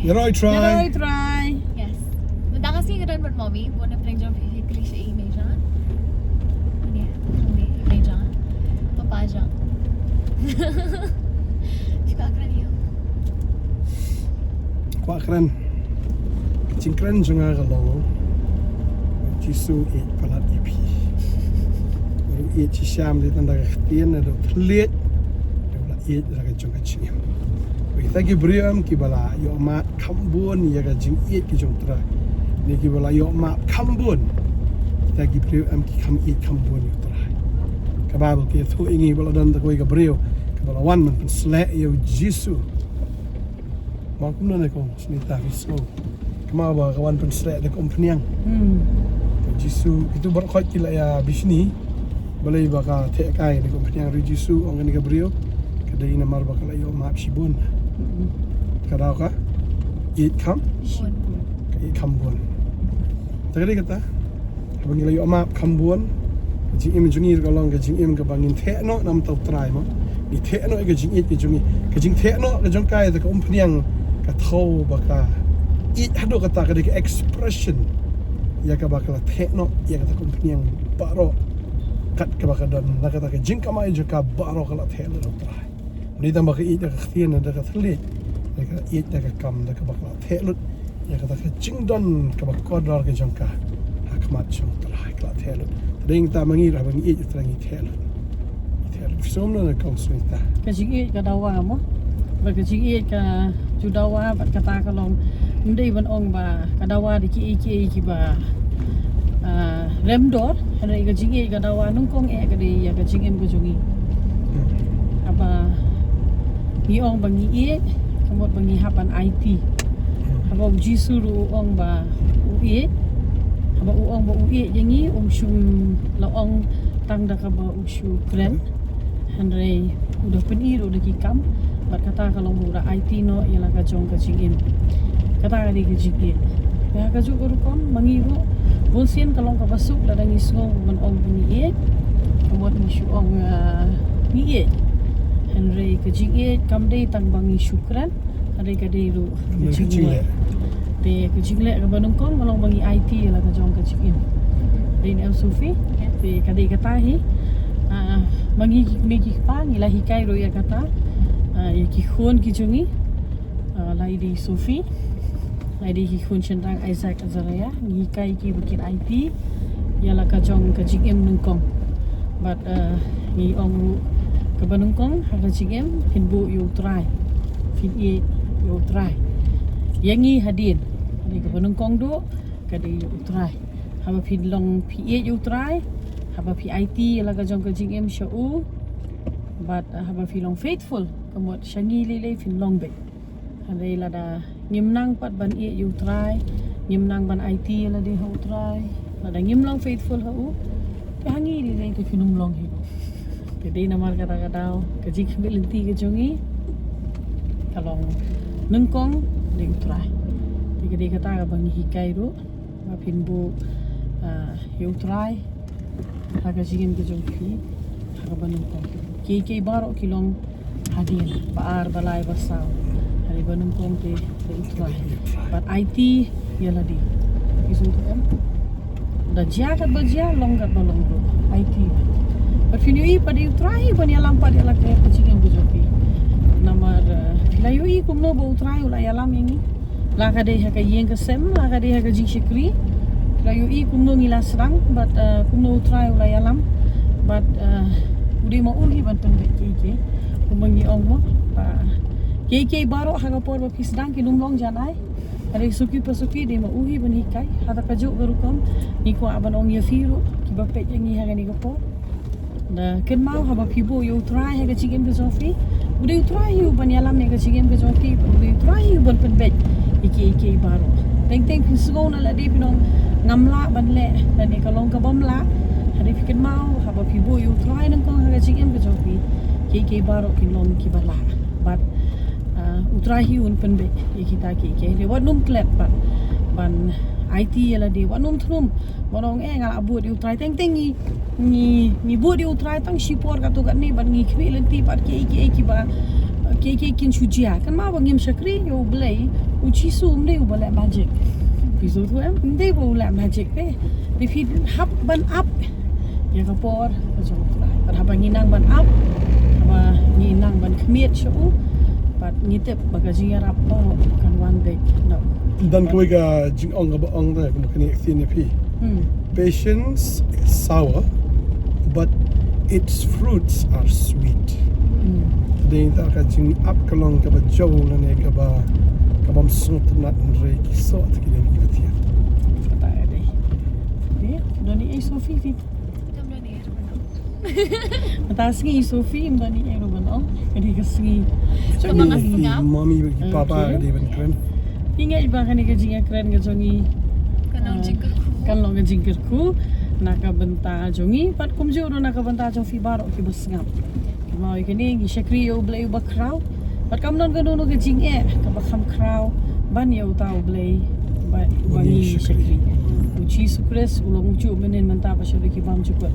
Yaroi try. Yes. Benda kasi keren buat mommy, buat na prank jump hikli siya image jangan. Ini image jangan. Papa jangan. Suka keren yuk. Kuat keren. Kecing keren jangan kalau jisu palat ipi. Baru cisyam di tanda ketian ada pelit. Ia jaga jong kecing. Kita beriam kibala yo mat kambun ya jing it ki jong tra. Ni kibala yo mat kambun. Kita beriam ki kambun yo tra. Kababel ki thu ingi bala dan ta koi ka brio. Kabala wan man slek yo jisu. Ma kum na ko snita viso. Kama ba kawan pen slek de kom pniang. Jisu itu bar khot ki la ya bisni. Balai ba ka the kai de kom pniang ri jisu ong ni ka brio. Kadai na mar ba ka la yo mat shibun. Kadau ka eat kam kambun tadi kata abang layu ama kambun jing im jungi ka long ka jing im ka bangin theno nam tau try mo ni theno ka jing eat ka jungi ka jing theno ka jong kai ka umpniang ka thau ba ka eat hado kata ka expression ya ka ba ka theno ya ka umpniang baro kat ka ba ka dan na kata ka jing kamai jo ka baro ka la thelo try ni tambah ke eat ka khien da ka thlit da ka eat da ka kam da ka bakla thelut ya ka ka jingdon ka bak kodar ke jangka hakmat chung tra ka thelut ding ta mangi ra bang eat tra ngi thelut somna na kong swita ka jing eat ka dawa mo ba ka jing eat ka ju dawa bat kata ka long ndai ban ong ba ka dawa di ki ba remdor hari ka jing eat ka dawa nung kong ka di ya ka jing em ka jungi apa ni ong bangi e kamot bangi hapan IT haba uji suru ong ba ue haba ong ba ue jengi shum la ong tang da ka ba ushu kren handre udah penir udah kikam bat kata kalau mura IT no ialah ka jong ka jingin kata di ka jingin ya ka ju guru kom bangi ro bolsien kalau ka basuk la dangi sngo ban ong bangi e kamot ni shu ong ni e Henry kejinge kamdei tang bangi syukran ada kadai ru kejinge te kejingle ka banung kong malong bangi IT la ka jong kejingin din el sufi te kadai katahi bangi meki pa ngila hikai ro ya kata ya ki khon ki jungi lai di sufi lai di ki khon chendang Isaac Azaraya hikai ki bikin IT ya la ka jong kejingim nung kong but ni ong Kebanungkong harga cingem pinbu you try fin e you try yangi hadin ni kebanungkong do kadi you try haba fin long pi e you try haba pi IT la ka jong ka cingem shau but haba fi long faithful kamot shangi lele fin long be hadai la da ngimnang pat ban e you try ngimnang ban IT la de ho try la da ngimlong faithful ho hangi lele ke finum long hi jadi nama kata-kata kecik bilinti kejongi kalau nengkong di utrai jadi kata abang hikai ro mapin bu utrai harga jingin kejongi harga nengkong kei baro kilong hadin baar balai basau hari nengkong di utrai but IT ialah di isu tu kan dah jagat berjaya longgat balong ro IT Perfinui pada utrai bani alam pada ala kaya kucing yang bujoki. Namar filayui kumno ba utrai ula alam ini. La ka dei haka yeng kesem, la ka dei haka jing shikri. Filayui kumno ngila serang but kumno utrai ula alam. But udi ma ulhi bantan be keke. Kumangi ong mo pa keke baro haka por ba pisdang kinumlong janai. Ada suki pasuki de ma uhi ban hikai. Hada kajuk garukom ni ko aban ong yafiru kiba pet yang haga ni ko. Da ken mau haba pibo yo try ha kecingem ke Sofi udah try you ban yalam ne kecingem ke Sofi udah try you ban penbet iki baro teng pisgo na la di pinong ngamla ban le dan ni kalong ka bamla hadi piken mau haba pibo yo try nang kong ha kecingem ke Sofi iki baro kinlong ki bala but utrai un penbet kita ki de wadum klet ban IT ala di wanum thrum warong ngal abu di utrai teng ni bu di utrai tang sipor ka tu kan ni ban ngi khwi lenti pat ki ba ke kin chujia kan ma bangim shakri yo blai uchi sum de ubala magic piso tu em de bola magic de fit hap ban up ya kapor so trai but habangi nang ban up aba ni nang ban khmiet shu but ni te bagajia rappa kan wan de no Dan kau ga jing ong ga ong da ko makani thin pi. Patience is sour, but its fruits are sweet. Dei ta ka jing up kalong ka ba jow na ne ka ba sut na re ki so ta ki dem ibatia. kata de ni doni e sofi fit Jom dah ni. mata singi sofi mdani e ro ban ong kadi kasingi Mga singap. Mami ki papa Okay. ga de ban kren. inga iba kan ke jinga keren ke jongi Kanang jingkar ko. kan lo ke jingkir ku naka benta jongi pat kumjo ro naka benta jong fi baro ki besngap mau ikani gi shakri yo blai ba kraw pat kam non gano ke jing e ka ba kham kraw ban yo tau blai ba Bunyi wangi shakri. shakri uchi sukres ulong chu menen menta ba shori ki bam chukot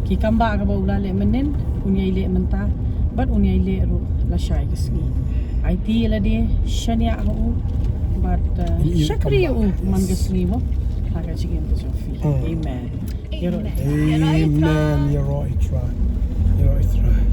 ki kamba ka ba ulale menen unyai le menta bat unyai le ro la shai kisni IT la de shania ho but Iya, shakri yo kamba, man yes. kisni mo aga chigen to sofi amen You're right. Amen. You're right, right. You're right, right.